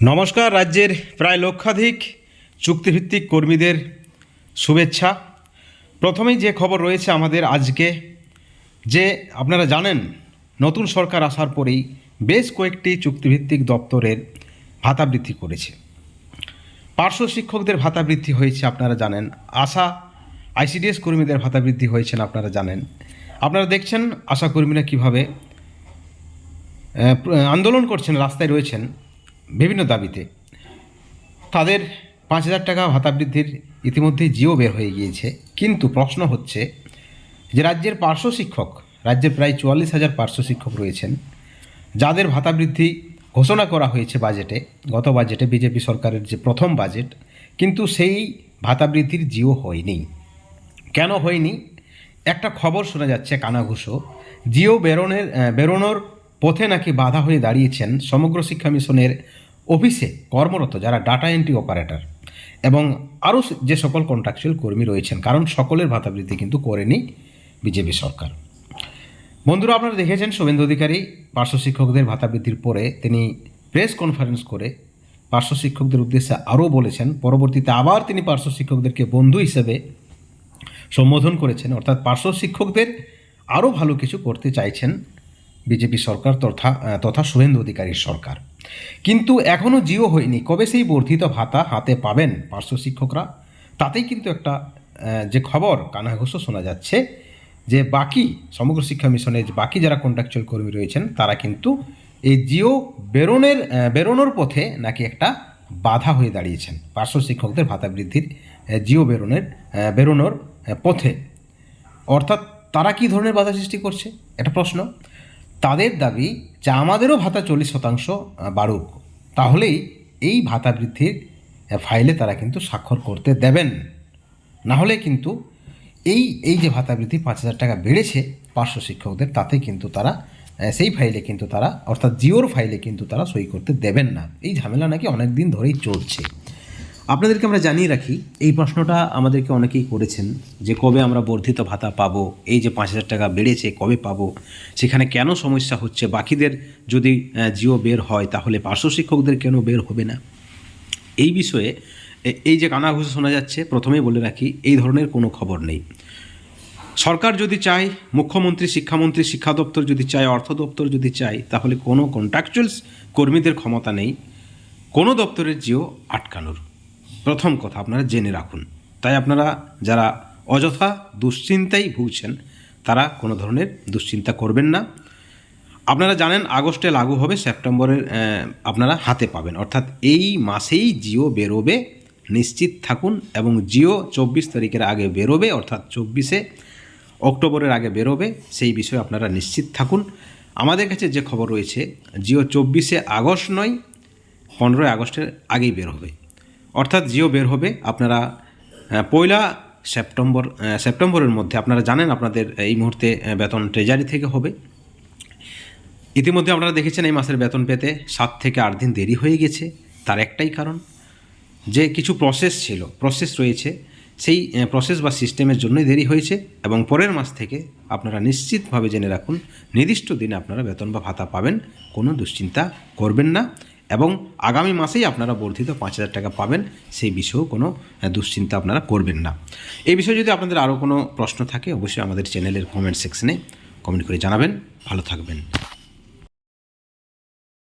নমস্কার। রাজ্যের প্রায় লক্ষাধিক চুক্তিভিত্তিক কর্মীদের শুভেচ্ছা। প্রথমেই যে খবর রয়েছে আমাদের আজকে, যে আপনারা জানেন নতুন সরকার আসার পরেই বেশ কয়েকটি চুক্তিভিত্তিক দপ্তরের ভাতা বৃদ্ধি করেছে। পার্শ্ব শিক্ষকদের ভাতা বৃদ্ধি হয়েছে আপনারা জানেন, আশা আইসিডিএস কর্মীদের ভাতা বৃদ্ধি হয়েছেন আপনারা জানেন। আপনারা দেখছেন আশা কর্মীরা কীভাবে আন্দোলন করছেন, রাস্তায় রয়েছেন বিভিন্ন দাবিতে। তাদের 5,000 টাকা ভাতা বৃদ্ধির ইতিমধ্যেই জিও বের হয়ে গিয়েছে। কিন্তু প্রশ্ন হচ্ছে যে রাজ্যের পার্শ্ব শিক্ষক, রাজ্যে প্রায় 44,000 পার্শ্ব শিক্ষক রয়েছেন, যাদের ভাতা বৃদ্ধি ঘোষণা করা হয়েছে বাজেটে, গত বাজেটে বিজেপি সরকারের যে প্রথম বাজেট, কিন্তু সেই ভাতা বৃদ্ধির জিও হয়নি। কেন হয়নি? একটা খবর শোনা যাচ্ছে কানাঘুষো, জিও বেরোনোর পথে নাকি বাধা হয়ে দাঁড়িয়েছেন সমগ্র শিক্ষা মিশনের অফিসে কর্মরত যারা ডাটা এন্ট্রি অপারেটর এবং আরও যে সকল কন্ট্রাকচুয়াল কর্মী রয়েছেন, কারণ সকলের ভাতা বৃদ্ধি কিন্তু করেনি বিজেপি সরকার। বন্ধুরা, আপনারা দেখেছেন শুভেন্দু অধিকারী পার্শ্ব শিক্ষকদের ভাতা বৃদ্ধির পরে তিনি প্রেস কনফারেন্স করে পার্শ্ব শিক্ষকদের উদ্দেশ্যে আরও বলেছেন। পরবর্তীতে আবার তিনি পার্শ্ব শিক্ষকদেরকে বন্ধু হিসেবে সম্বোধন করেছেন, অর্থাৎ পার্শ্ব শিক্ষকদের আরও ভালো কিছু করতে চাইছেন বিজেপি সরকার তথা শুভেন্দু অধিকারীর সরকার। কিন্তু এখনও জিও হয়নি। কবে সেই বর্ধিত ভাতা হাতে পাবেন পার্শ্ব শিক্ষকরা, তাতেই কিন্তু একটা যে খবর কানাঘুষো শোনা যাচ্ছে যে বাকি সমগ্র শিক্ষা মিশনের যে বাকি যারা কন্ট্রাকচুয়াল কর্মী রয়েছেন তারা কিন্তু এই জিও বেরোনোর পথে নাকি একটা বাধা হয়ে দাঁড়িয়েছেন পার্শ্ব শিক্ষকদের ভাতা বৃদ্ধির জিও বেরোনোর পথে। অর্থাৎ তারা কী ধরনের বাধা সৃষ্টি করছে, একটা প্রশ্ন। তাদের দাবি যে আমাদেরও ভাতা 40% বাড়ুক, তাহলেই এই ভাতা বৃদ্ধির ফাইলে তারা কিন্তু স্বাক্ষর করতে দেবেন। না হলে কিন্তু এই যে ভাতা বৃদ্ধি 5,000 টাকা বেড়েছে পার্শ্ব শিক্ষকদের, তাতে কিন্তু তারা সেই ফাইলে কিন্তু তারা, অর্থাৎ জিওর ফাইলে কিন্তু তারা সই করতে দেবেন না। এই ঝামেলা নাকি অনেক দিন ধরেই চলছে। আপনাদেরকে আমরা জানিয়ে রাখি, এই প্রশ্নটা আমাদেরকে অনেকেই করেছেন যে কবে আমরা বর্ধিত ভাতা পাবো, এই যে 5,000 টাকা বেড়েছে কবে পাবো, সেখানে কেন সমস্যা হচ্ছে, বাকিদের যদি জিও বের হয় তাহলে পার্শ্ব শিক্ষকদের কেন বের হবে না। এই বিষয়ে এই যে কানাঘুষো শোনা যাচ্ছে, প্রথমেই বলে রাখি এই ধরনের কোনো খবর নেই। সরকার যদি চায়, মুখ্যমন্ত্রী, শিক্ষামন্ত্রী, শিক্ষা দপ্তর যদি চায়, অর্থ দপ্তর যদি চায়, তাহলে কোনো কন্ট্রাকচুয়াল কর্মীদের ক্ষমতা নেই কোনো দপ্তরের জিও আটকানোর। প্রথম কথা আপনারা জেনে রাখুন। তাই আপনারা যারা অযথা দুশ্চিন্তায় ভুগছেন তারা কোনো ধরনের দুশ্চিন্তা করবেন না। আপনারা জানেন আগস্টে লাগু হবে, সেপ্টেম্বরের আপনারা হাতে পাবেন, অর্থাৎ এই মাসেই জিও বেরোবে, নিশ্চিত থাকুন। এবং জিও 24 তারিখের আগে বেরোবে, অর্থাৎ 24শে অক্টোবরের আগে বেরোবে, সেই বিষয়ে আপনারা নিশ্চিত থাকুন। আমাদের কাছে যে খবর রয়েছে, জিও 24শে আগস্ট নয়, 15 আগস্টের আগেই বের হবে। অর্থাৎ জিও বের হবে আপনারা 1 সেপ্টেম্বরের মধ্যে। আপনারা জানেন আপনাদের এই মুহূর্তে বেতন ট্রেজারি থেকে হবে। ইতিমধ্যে আপনারা দেখেছেন এই মাসের বেতন পেতে 7 থেকে 8 দিন দেরি হয়ে গেছে। তার একটাই কারণ যে কিছু প্রসেস রয়েছে, সেই প্রসেস বা সিস্টেমের জন্যই দেরি হয়েছে। এবং পরের মাস থেকে আপনারা নিশ্চিতভাবে জেনে রাখুন, নির্দিষ্ট দিনে আপনারা বেতন বা ভাতা পাবেন, কোনো দুশ্চিন্তা করবেন না। এবং আগামী মাসেই আপনারা বর্ধিত 5,000 টাকা পাবেন, সেই বিষয়েও কোনো দুশ্চিন্তা আপনারা করবেন না। এই বিষয়ে যদি আপনাদের আরও কোনো প্রশ্ন থাকে, অবশ্যই আমাদের চ্যানেলের কমেন্ট সেকশনে কমেন্ট করে জানাবেন। ভালো থাকবেন।